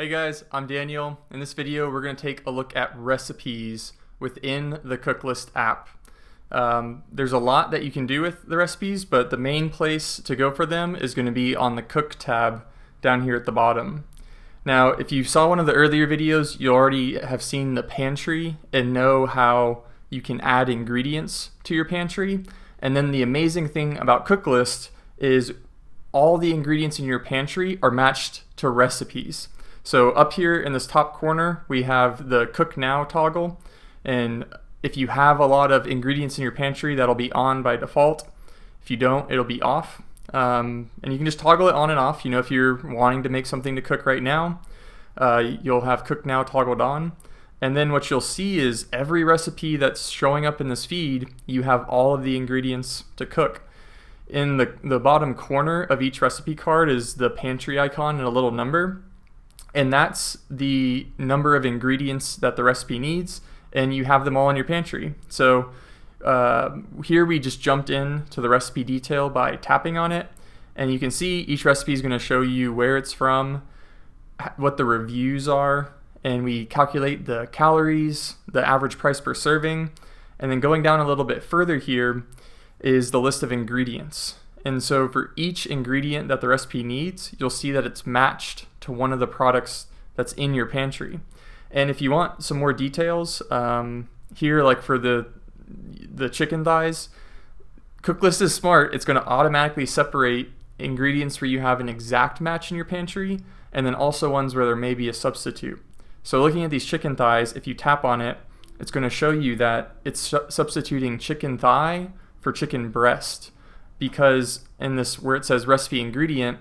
Hey guys, I'm Daniel. In this video, we're going to take a look at recipes within the Cooklist app. There's a lot that you can do with the recipes, but the main place to go for them is going to be on the Cook tab down here at the bottom. Now, if you saw one of the earlier videos, you already have seen the pantry and know how you can add ingredients to your pantry. And then the amazing thing about Cooklist is all the ingredients in your pantry are matched to recipes. So up here in this top corner, we have the Cook Now toggle. And if you have a lot of ingredients in your pantry, that'll be on by default. If you don't, it'll be off. And you can just toggle it on and off. You know, if you're wanting to make something to cook right now, you'll have Cook Now toggled on. And then what you'll see is every recipe that's showing up in this feed, you have all of the ingredients to cook. In the bottom corner of each recipe card is the pantry icon and a little number. And that's the number of ingredients that the recipe needs, and you have them all in your pantry. So here we just jumped in to the recipe detail by tapping on it, and you can see each recipe is going to show you where it's from, what the reviews are, and we calculate the calories, the average price per serving, and then going down a little bit further here is the list of ingredients. And so for each ingredient that the recipe needs, you'll see that it's matched to one of the products that's in your pantry. And if you want some more details, here, like for the chicken thighs, Cooklist is smart. It's going to automatically separate ingredients where you have an exact match in your pantry, and then also ones where there may be a substitute. So looking at these chicken thighs, if you tap on it, it's going to show you that it's substituting chicken thigh for chicken breast, because in this where it says recipe ingredient,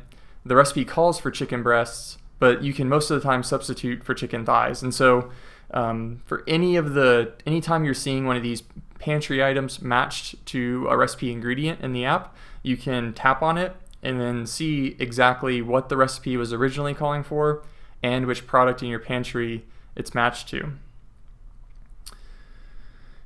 the recipe calls for chicken breasts, but you can most of the time substitute for chicken thighs. And so for anytime you're seeing one of these pantry items matched to a recipe ingredient in the app, you can tap on it and then see exactly what the recipe was originally calling for and which product in your pantry it's matched to.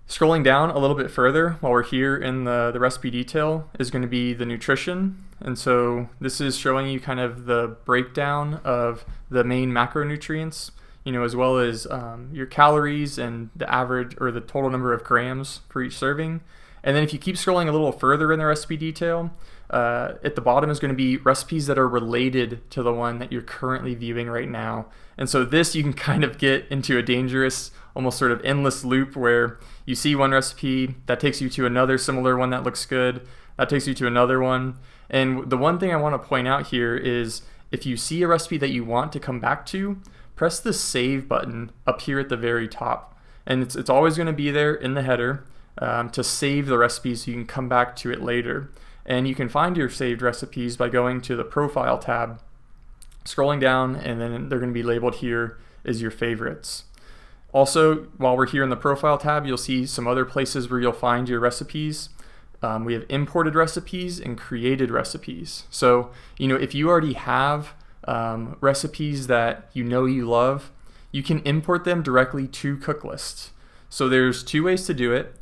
Scrolling down a little bit further while we're here in the recipe detail is going to be the nutrition. And so this is showing you kind of the breakdown of the main macronutrients, as well as your calories and the average or the total number of grams for each serving. And then if you keep scrolling a little further in the recipe detail, at the bottom is going to be recipes that are related to the one that you're currently viewing right now. And so this, you can kind of get into a dangerous, almost sort of endless loop where you see one recipe that takes you to another similar one that looks good, that takes you to another one. And the one thing I want to point out here is if you see a recipe that you want to come back to, press the save button up here at the very top. And it's always going to be there in the header to save the recipe so you can come back to it later. And you can find your saved recipes by going to the profile tab, scrolling down, and then they're going to be labeled here as your favorites. Also, while we're here in the profile tab, you'll see some other places where you'll find your recipes. We have imported recipes and created recipes. So, if you already have recipes that you love, you can import them directly to Cooklist. So there's two ways to do it.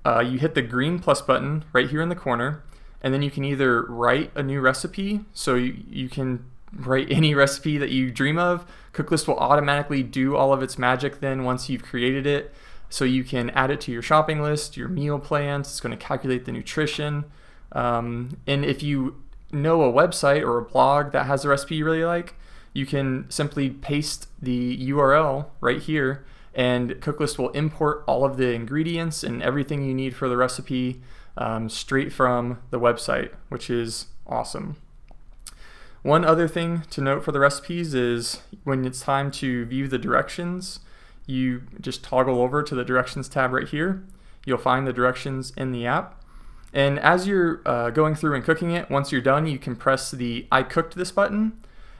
You hit the green plus button right here in the corner, and then you can either write a new recipe, so you can write any recipe that you dream of. Cooklist will automatically do all of its magic then once you've created it, so you can add it to your shopping list, your meal plans. It's going to calculate the nutrition. And if you know a website or a blog that has a recipe you really like, you can simply paste the URL right here, and Cooklist will import all of the ingredients and everything you need for the recipe straight from the website, which is awesome. One other thing to note for the recipes is when it's time to view the directions, you just toggle over to the directions tab right here. You'll find the directions in the app. And as you're going through and cooking it, once you're done, you can press the I cooked this button.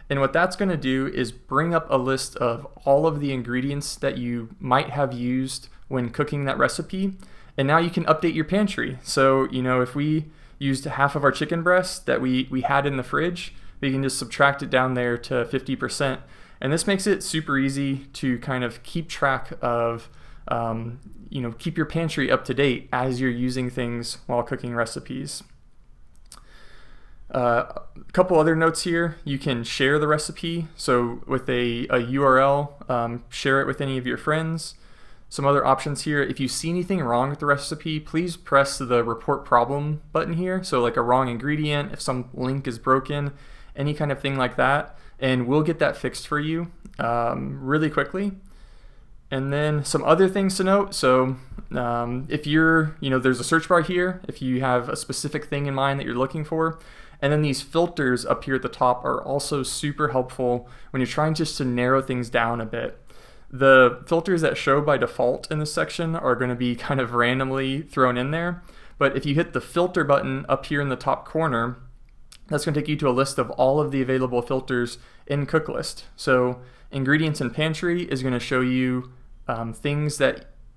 And what that's going to do is bring up a list of all of the ingredients that you might have used when cooking that recipe. And now you can update your pantry. So, if we used half of our chicken breast that we had in the fridge, we can just subtract it down there to 50%. And this makes it super easy to kind of keep track of, keep your pantry up to date as you're using things while cooking recipes. A couple other notes here. You can share the recipe. So with a URL, share it with any of your friends. Some other options here. If you see anything wrong with the recipe, please press the report problem button here. So like a wrong ingredient, if some link is broken, any kind of thing like that, and we'll get that fixed for you really quickly. And then some other things to note. So if you're, there's a search bar here if you have a specific thing in mind that you're looking for. And then these filters up here at the top are also super helpful when you're trying just to narrow things down a bit. The filters that show by default in this section are going to be kind of randomly thrown in there. But if you hit the filter button up here in the top corner, that's going to take you to a list of all of the available filters in Cooklist. So Ingredients in Pantry is going to show you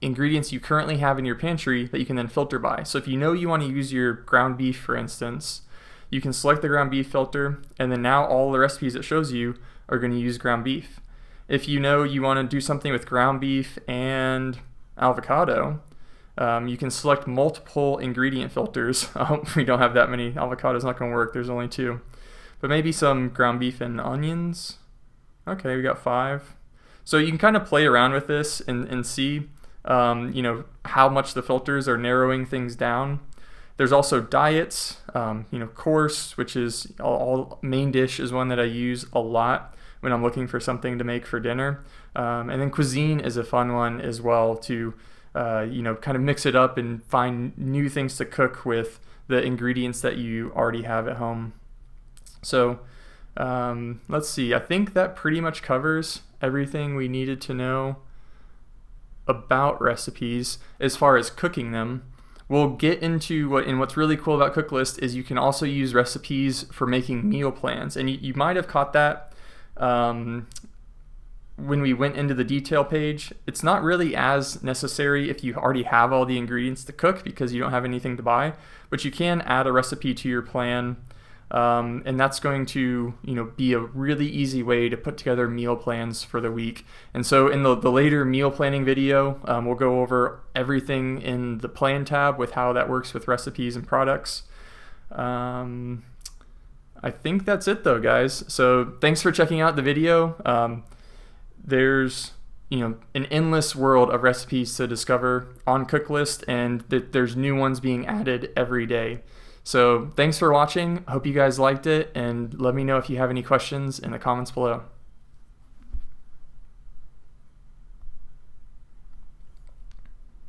ingredients you currently have in your pantry that you can then filter by. So if you know you want to use your ground beef, for instance, you can select the ground beef filter, and then now all the recipes it shows you are going to use ground beef. If you know you want to do something with ground beef and avocado, you can select multiple ingredient filters. We don't have that many. Avocado's not going to work. There's only 2. But maybe some ground beef and onions. Okay, we got 5. So you can kind of play around with this and see, how much the filters are narrowing things down. There's also diets, course, which is all main dish is one that I use a lot when I'm looking for something to make for dinner. And then cuisine is a fun one as well to, kind of mix it up and find new things to cook with the ingredients that you already have at home. So let's see, I think that pretty much covers everything we needed to know about recipes as far as cooking them. We'll get into what's really cool about Cooklist is you can also use recipes for making meal plans. And you might have caught that when we went into the detail page. It's not really as necessary if you already have all the ingredients to cook because you don't have anything to buy, but you can add a recipe to your plan. And that's going to, be a really easy way to put together meal plans for the week. And so in the later meal planning video, we'll go over everything in the plan tab with how that works with recipes and products. I think that's it though, guys. So thanks for checking out the video. There's, an endless world of recipes to discover on Cooklist, and there's new ones being added every day. So thanks for watching. Hope you guys liked it, and let me know if you have any questions in the comments below.